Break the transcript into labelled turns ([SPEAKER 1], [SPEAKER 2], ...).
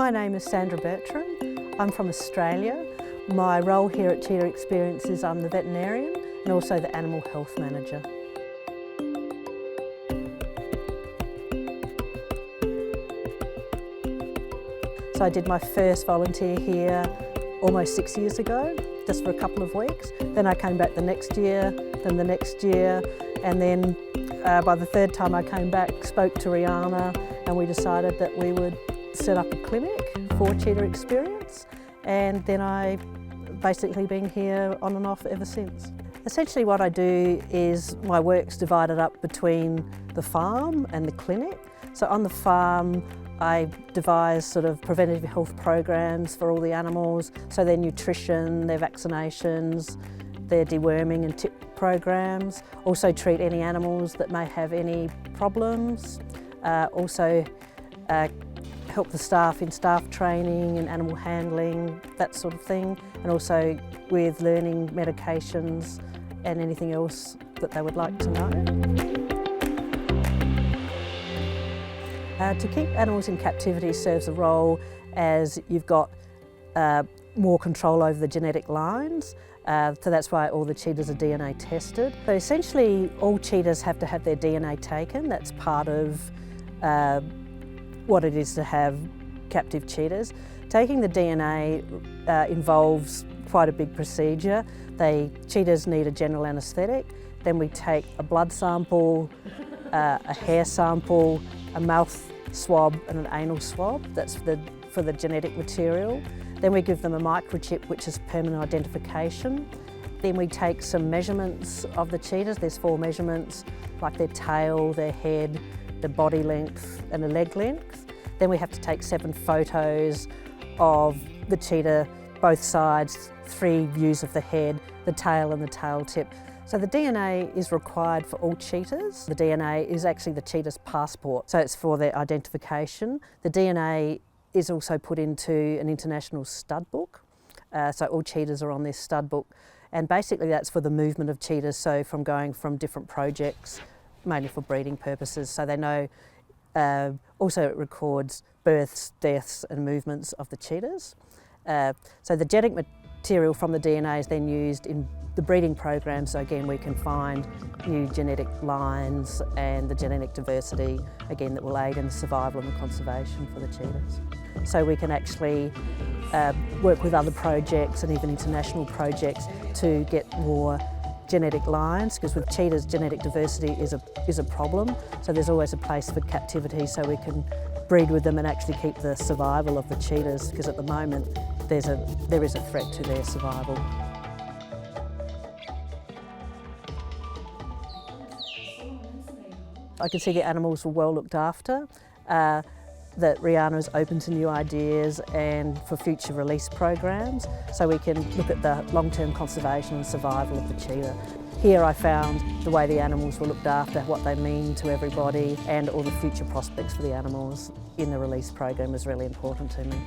[SPEAKER 1] My name is Sandra Bertram. I'm from Australia. My role here at Cheetah Experience is I'm the veterinarian and also the animal health manager. So I did my first volunteer here almost 6 years ago, just for a couple of weeks. Then I came back the next year, then the next year, and then by the third time I came back, spoke to Rihanna, and we decided that we would set up a clinic for Cheetah Experience, and then I've basically been here on and off ever since. Essentially what I do is my work's divided up between the farm and the clinic. So on the farm I devise sort of preventative health programs for all the animals, so their nutrition, their vaccinations, their deworming and tip programs. Also treat any animals that may have any problems. Also help the staff in staff training and animal handling, that sort of thing, and also with learning medications and anything else that they would like to know. To keep animals in captivity serves a role as you've got more control over the genetic lines, so that's why all the cheetahs are DNA tested. So essentially all cheetahs have to have their DNA taken. That's part of what it is to have captive cheetahs. Taking the DNA involves quite a big procedure. Cheetahs need a general anaesthetic, then we take a blood sample, a hair sample, a mouth swab and an anal swab, that's for the genetic material. Then we give them a microchip, which is permanent identification. Then we take some measurements of the cheetahs. There's 4 measurements, like their tail, their head, the body length and the leg length. Then we have to take 7 photos of the cheetah, both sides, 3 views of the head, the tail and the tail tip. So the DNA is required for all cheetahs. The DNA is actually the cheetah's passport, so it's for their identification. The DNA is also put into an international stud book, so all cheetahs are on this stud book, and basically that's for the movement of cheetahs, so from going from different projects, mainly for breeding purposes, so they know. Also it records births, deaths and movements of the cheetahs. So the genetic material from the DNA is then used in the breeding program, so again we can find new genetic lines and the genetic diversity, again that will aid in the survival and the conservation for the cheetahs. So we can actually work with other projects and even international projects to get more genetic lines, because with cheetahs genetic diversity is a problem, so there's always a place for captivity so we can breed with them and actually keep the survival of the cheetahs, because at the moment there is a threat to their survival. I can see the animals were well looked after, that Rihanna is open to new ideas and for future release programs, so we can look at the long-term conservation and survival of the cheetah. Here I found the way the animals were looked after, what they mean to everybody, and all the future prospects for the animals in the release program is really important to me.